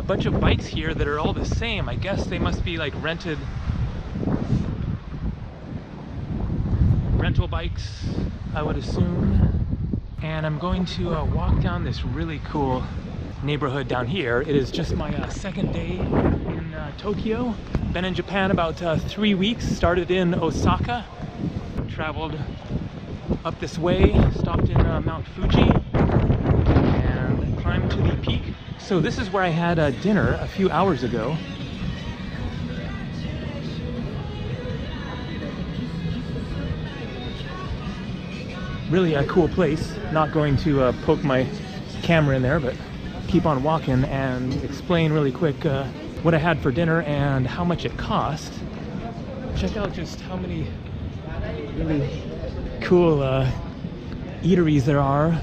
Bunch of bikes here that are all the same. I guess they must be like rental bikes, I would assume. And I'm going to walk down this really cool neighborhood down here. It is just my second day in Tokyo. Been in Japan about 3 weeks. Started in Osaka, traveled up this way, stopped in Mount Fuji, and climbed to the peak. So this is where I had dinner a few hours ago. Really a cool place. Not going to poke my camera in there, but keep on walking and explain really quick what I had for dinner and how much it cost. Check out just how many really cool eateries there are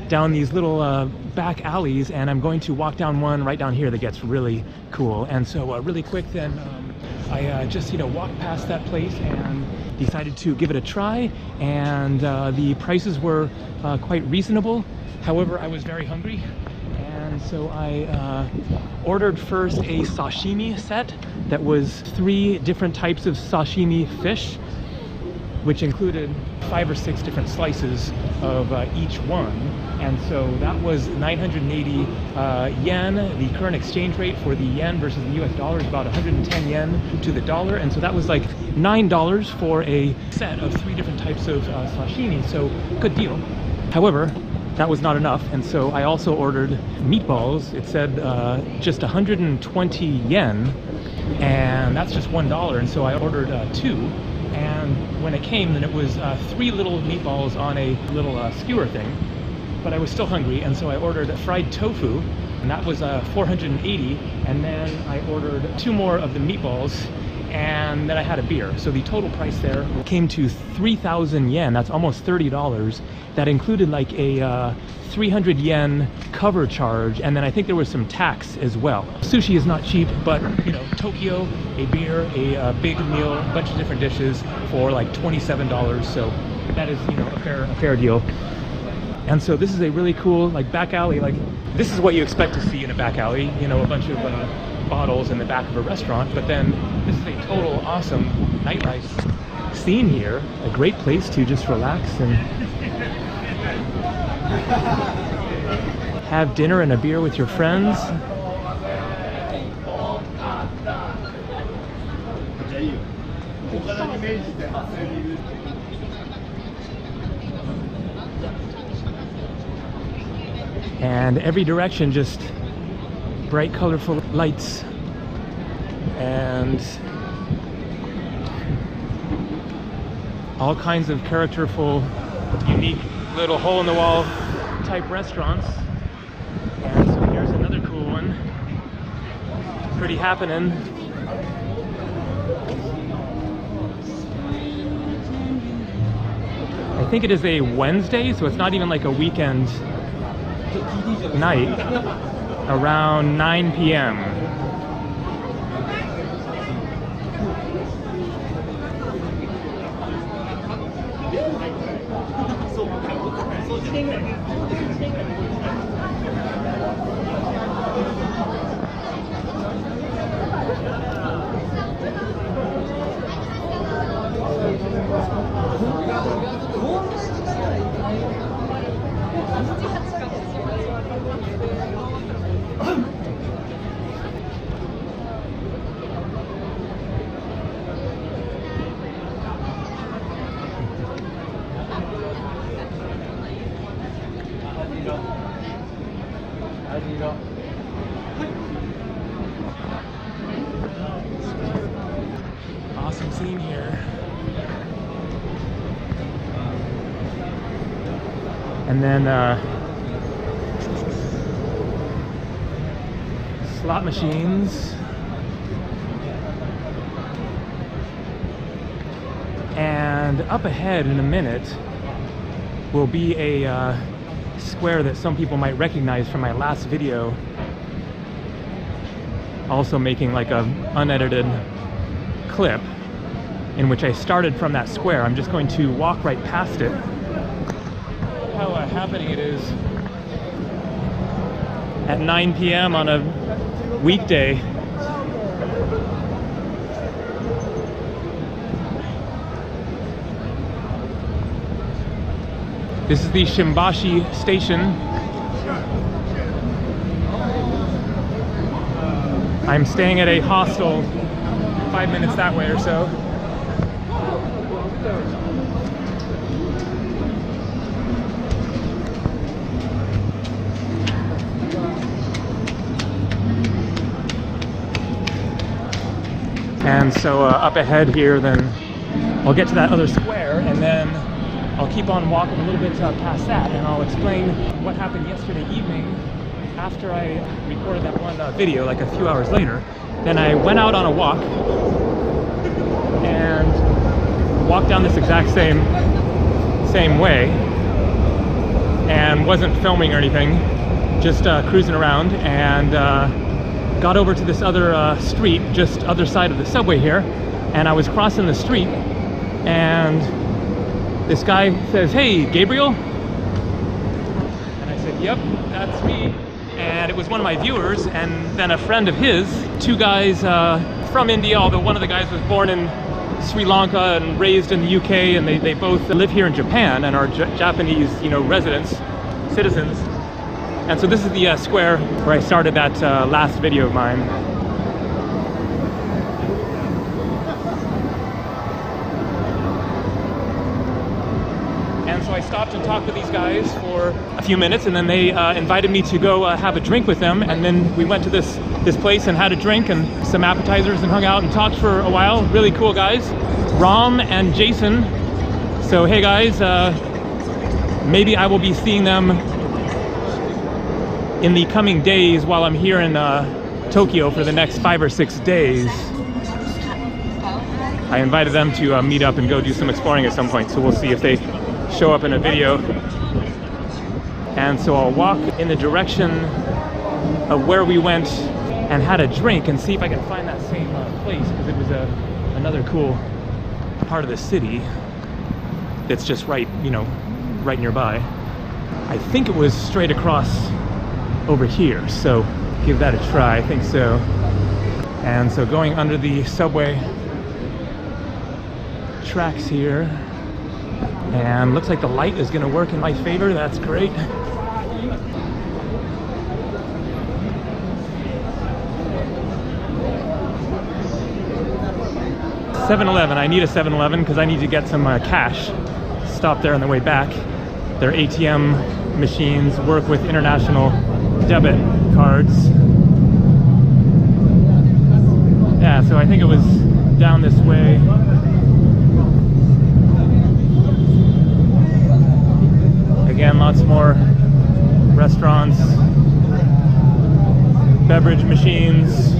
down these little back alleys, and I'm going to walk down one right down here that gets really cool. And so really quick then, I just walked past that place and decided to give it a try, and the prices were quite reasonable. However, I was very hungry, and so I ordered first a sashimi set that was 3 different types of sashimi fish, which included 5 or 6 different slices of each one. And so that was 980 yen. The current exchange rate for the yen versus the US dollar is about 110 yen to the dollar. And so that was like $9 for a set of 3 different types of sashimi. So good deal. However, that was not enough. And so I also ordered meatballs. It said just 120 yen, and that's just $1. And so I ordered 2. And when it came, then it was 3 little meatballs on a little skewer thing. But I was still hungry, and so I ordered fried tofu, and that was 480. And then I ordered 2 more of the meatballs, and then I had a beer. So the total price there came to 3,000 yen. That's almost $30. That included like a 300 yen cover charge, and then I think there was some tax as well. Sushi is not cheap, but Tokyo, a beer, a big meal, a bunch of different dishes for like $27. So that is a fair deal. And so this is a really cool like back alley. Like this is what you expect to see in a back alley. A bunch of bottles in the back of a restaurant. But then this is a total awesome nightlife scene here. A great place to just relax and have dinner and a beer with your friends. And every direction just bright colorful lights and all kinds of characterful, unique little hole-in-the-wall type restaurants. And so here's another cool one. Pretty happening. I think it is a Wednesday, so it's not even like a weekend night, around 9 p.m. Awesome scene here. And then slot machines. And up ahead in a minute will be a square that some people might recognize from my last video. Also making like a unedited clip in which I started from that square. I'm just going to walk right past it. How happening it is at 9 p.m. on a weekday. This is the Shimbashi station. I'm staying at a hostel 5 minutes that way or so. And so up ahead here, then I'll get to that other square, and then I'll keep on walking a little bit past that, and I'll explain what happened yesterday evening after I recorded that one video, like a few hours later. Then I went out on a walk and walked down this exact same way, and wasn't filming or anything, just cruising around, and got over to this other street, just other side of the subway here, and I was crossing the street, and this guy says, "Hey, Gabriel?" And I said, "Yep, that's me." And it was one of my viewers, and then a friend of his, two guys from India, although one of the guys was born in Sri Lanka and raised in the UK, and they both live here in Japan and are Japanese, residents, citizens. And so this is the square where I started that last video of mine. And so I stopped and talked with these guys for a few minutes, and then they invited me to go have a drink with them. And then we went to this place and had a drink and some appetizers and hung out and talked for a while. Really cool guys, Ram and Jason. So hey guys, maybe I will be seeing them in the coming days while I'm here in Tokyo for the next 5 or 6 days. I invited them to meet up and go do some exploring at some point, so we'll see if they show up in a video. And so I'll walk in the direction of where we went and had a drink and see if I can find that same place, because it was another cool part of the city that's just right nearby. I think it was straight across over here, so give that a try. I think so. And so going under the subway tracks here, and looks like the light is going to work in my favor. That's great. $7-Eleven. I need a 7-Eleven because I need to get some cash. Stop there on the way back. Their ATM machines work with international debit cards. Yeah, so I think it was down this way. Again, lots more restaurants, beverage machines.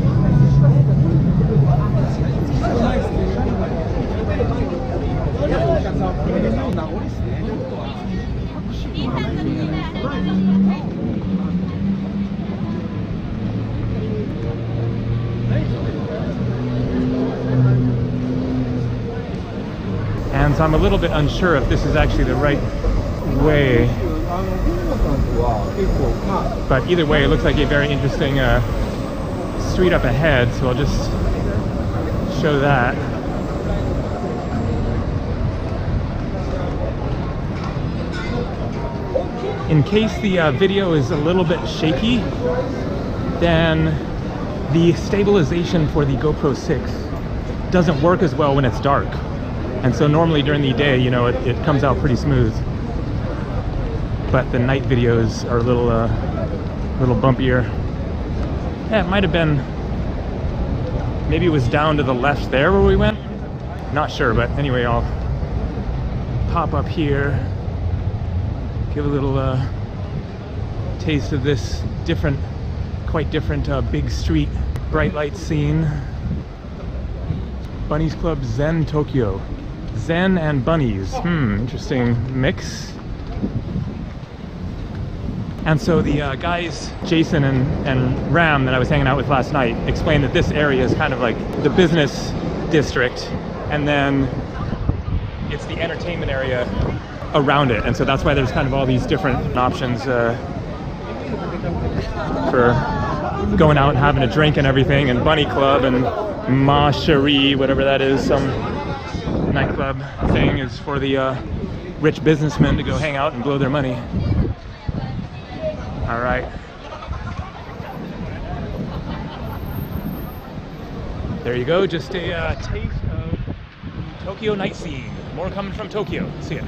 And so I'm a little bit unsure if this is actually the right way, but either way it looks like a very interesting street up ahead, so I'll just show that. In case the video is a little bit shaky, then the stabilization for the GoPro 6 doesn't work as well when it's dark. And so normally during the day, it comes out pretty smooth. But the night videos are a little bumpier. Yeah, it might have been, maybe it was down to the left there where we went. Not sure, but anyway, I'll pop up here. give a little taste of this quite different big street, bright light scene. Bunnies Club Zen Tokyo. Zen and bunnies. Interesting mix. And so the guys, Jason and Ram, that I was hanging out with last night, explained that this area is kind of like the business district, and then it's the entertainment area around it. And so that's why there's kind of all these different options for going out and having a drink and everything, and Bunny Club and Ma Cherie, whatever that is, some nightclub thing, is for the rich businessmen to go hang out and blow their money. All right. There you go, just a taste of Tokyo night scene. More coming from Tokyo. See ya.